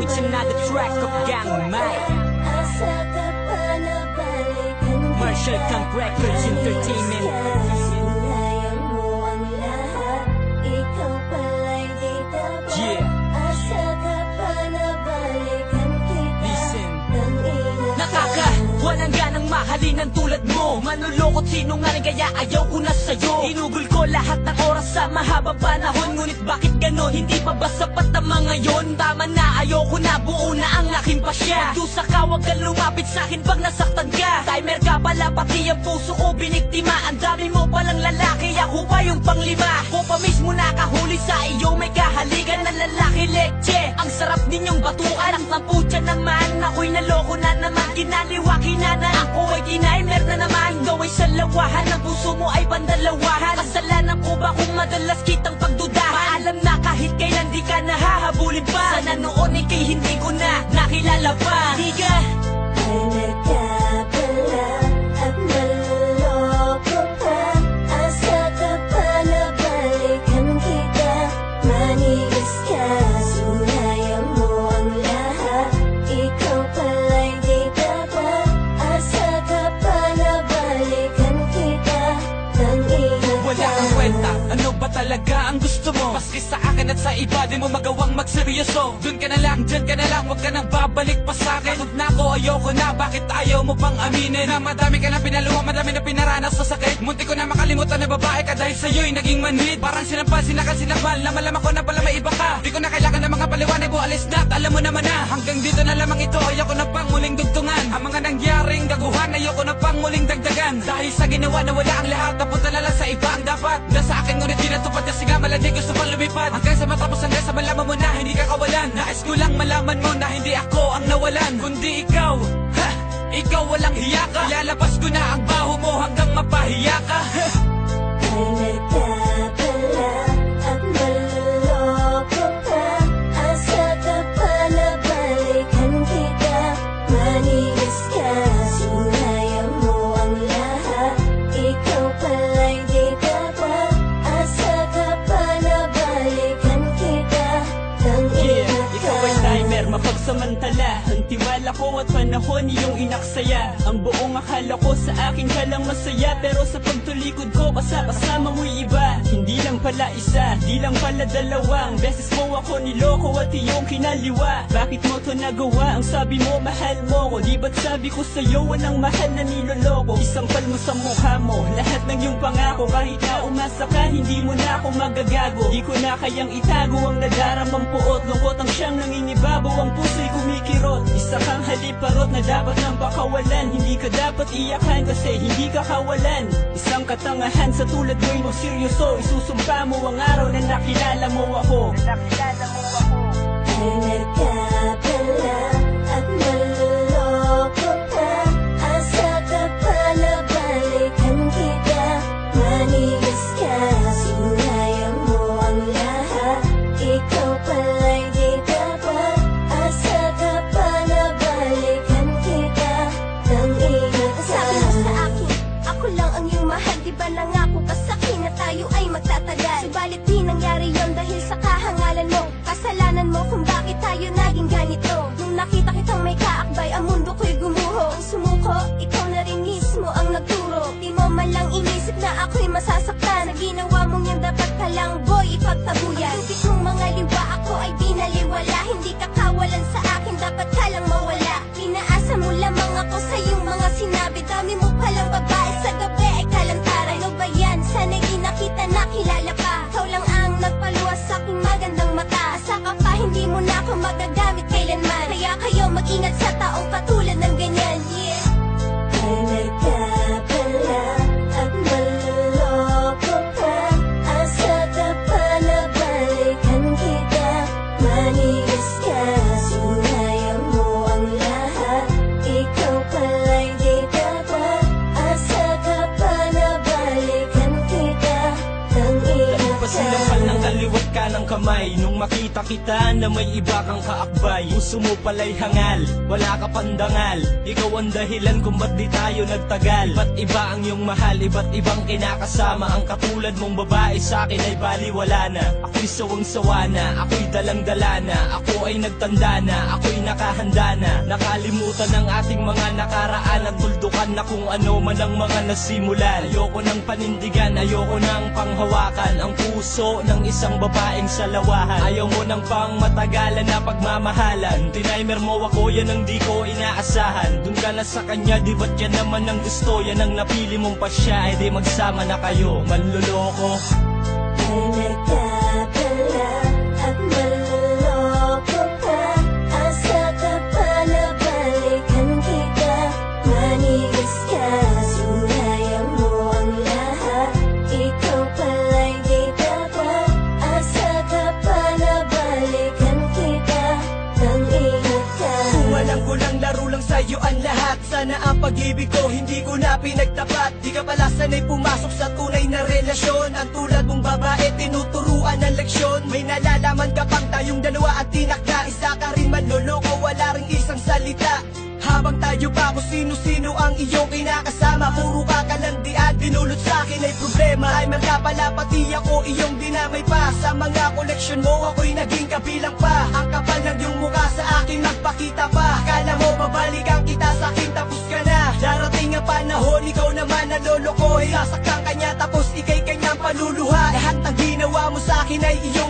It's another track of Gang Mai, Marshall Camp Records Entertainment. Yeah. Listen. Walang ganang mahalin ng tulad mo. Manulokot sinungaling kaya ayaw ko na sa'yo. Inugol ko lahat ng oras sa mahabang panahon. Ngunit bakit ganon? Hindi pa ba sapat ang mga yon? Tama na, ayoko na, buo na ang aking pasya. Magdusa ka, wag kang lumapit sa'kin pag nasaktan ka. Timer ka pala, pati ang puso ko biniktima. Ang dami mo palang lalaki, ako pa yung panglima. Ako pa mismo nakahuli sa iyo, may kahaligan na lalaki leche. Ang sarap ninyong batuan, ang tamputya naman. Ako'y naloko na naman, kinaliwaki na ako ay tinaimer na naman. Ikaw ay salawahan, ang puso mo ay pandalawahan. Kasalanan ko ba kung madalas kitang pagdudahan? Maalam na kahit kailan di ka nahahabulin pa. Sana noon ikay hindi ko na nakilala pa. Di ka timer ka pala at naloloko pa. Asa ka pa na balikan kita, manigas ka, sunayan mo ang lahat. Ikaw pala'y di dapat. Asa ka pa na balikan kita, nang iyan wala kang kwenta, ano ba talaga ang gusto mo? Paski sa akin at sa iba, di mo magawang magseryoso. Dun ka na lang, dyan ka na lang, wag ka nang babalik pa sa'kin. Pagod na ako, ayoko na, bakit ayaw mo pang aminin? Na madami ka na pinaluha, madami na pinaranas sa sakit. Munti ko na makalimutan na babae ka dahil sa'yo'y naging manhid. Parang sinampal, sinakal, sinakmal, na malaman ko na pala may iba ka. Di ko na kailangan ng mga paliwanag mo, alis na, alam mo naman na. Hanggang dito na lamang ito, ayoko na pang muling dugtungan. Ang mga nangyaring gaguhan, ayoko na pang muling dagdagan. Dahil sa ginawa na wala ang lahat, napunta na lang sa iba ang dapat. Na sa akin ngunit di natupad kasi nga malandi gusto pang lumipad. Hanggang sa matapos, hanggang sa malaman mo na hindi ka kawalan. Nais ko lang malaman mo na hindi ako ang nawalan, kundi ikaw. Ha! Ikaw walang hiya ka. Lalabas ko na ang baho mo hanggang mapahiya ka. timer ka pala at naloloko pa. Asa ka pa na balikan kita, manigas ka, sunayan mo ang lahat. Ikaw pala'y di dapat. Asa ka pa na balikan kita, nang iyan Ikaw ay timer, mapagsamantala. Ang tiwala ko at panahon iyong inaksaya. Ang buong akala ko sa akin ka lang masaya. Pero sa pagtulikod ko, kasama mo'y iba. Hindi lang pala isa, di lang pala dalawang beses mo ako niloko at iyong kinaliwa. Bakit mo to nagawa? Ang sabi mo, mahal mo ko. Di ba't sabi ko sa'yo, walang mahal na niloloko. Isampal mo sa mukha mo lahat ng iyong pangako. Kahit na umasa ka, hindi mo na ako magagago. Di ko na kayang itago ang nadaramang puot. Lungkot ang siyang nangingibabaw, ang puso'y kumikirot. Isa kang haliparot na dapat nang pakawalan. Hindi ka dapat iyakan kasi hindi ka kawalan. Isang katangahan sa tulad mo'y magseryoso. Isusumpa mo ang araw na nakilala mo ako. timer ka pala at naloloko pa. Asa ka pa na balikan kita, manigas ka, sunayan mo ang lahat. Ikaw pala'y di dapat. Asa ka pa na balikan kita, nang iyan Sabi mo sa akin, ako lang ang iyong mahal. Di ba nangako ka sa'kin na tayo ay magtatagal? Subalit di nangyari yon dahil sa kahangalan mo. Kasalanan mo kung bakit tayo naging ganito. Nung nakita kitang may kaakbay, ang mundo ko'y gumuho. Ang sumuko, ikaw na rin mismo ang nagturo. Di mo man lang inisip na ako'y masasaktan. Na ginawa mong yung dapat ka lang, boy, ipagtabuyan. Ang tubig mong mga liwa, ako ay binaliwala. Hindi ka kawalan sa akin, dapat ka lang mawala. Pinaasa mo lamang ako sa iyong mga sinabi. Dami mo palang babae sa gabi ay kalantaran. Ano ba yan? Sana'y di nakita, nakilala pa. Ikaw lang ang nagpaluwas sa aking magandang mata. Asa ka pa, hindi mo na ako magagamit kailanman. Kaya kayo mag-ingat sa taong katulad ng ganyan. Yeah. timer ka pala at naloloko pa. Asa ka pa na balikan kita, manigas ka, sunayan mo ang lahat. Ikaw pala'y di dapat. Asa ka pa na balikan kita, nang iyan Pasinampal ng kaliwat ka ka ng kamay nung makita kita na may iba kang kaakbay. Puso mo pala'y hangal, wala ka pandangal. Ikaw ang dahilan kung ba't di tayo nagtagal. Iba't iba ang iyong mahal, iba't ibang kinakasama. Ang katulad mong babae sa'kin ay baliwala na. Ako'y sawang-sawa na, ako'y dalang-dala na. Ako ay nagtanda na, ako'y nakahanda na. Nakalimutan ang ating mga nakaraan at tuldukan na kung ano man ang mga nasimulan. Ayoko ng panindigan, ayoko ng panghawakan ang puso ng isang babaeng salawahan. Ayaw mo ng pangmatagalan na pagmamahalan. Tinimer mo ako, yan ang di ko inaasahan. Dun ka na sa kanya, di ba't yan naman ang gusto? Yan ang napili mong pasya, eh di magsama na kayo. Manloloko. Talaga pala at maluloko ka. Asa ka pa na balikan kita. Manigas ka, sinaya mo ang lahat. Ikaw pala'y di dapat. Asa ka pa na balikan kita. Nang ingat ka. Walang kulang, laro lang sa'yo ang lahat. Sana ang pag-ibig ko hindi ko na pinagtapat. Di ka pala sanay pumasok sa tunay na relasyon. Ang tulad mong babae tinuturuan ng leksyon. May nalalaman ka pang tayong dalawa at tinakda. Isa ka rin manloloko, wala ring isang salita. Habang tayo pa kung sino-sino ang iyong kinakasama. Puro ka kalandi at dinulot sa'kin ay problema. Ay ka pala pati ako iyong dinamay pa. Sa mga koleksyon mo ako'y naging kabilang pa. Ang kapal ng iyong mukha sa akin magpakita pa. Kala mo babalikan kita sa'kin tapos ka na. Darating ang panahon ikaw naman naloloko. Sasaktan kanya tapos ikay kanyang paluluha. Lahat ng ginawa mo sa'kin ay iyong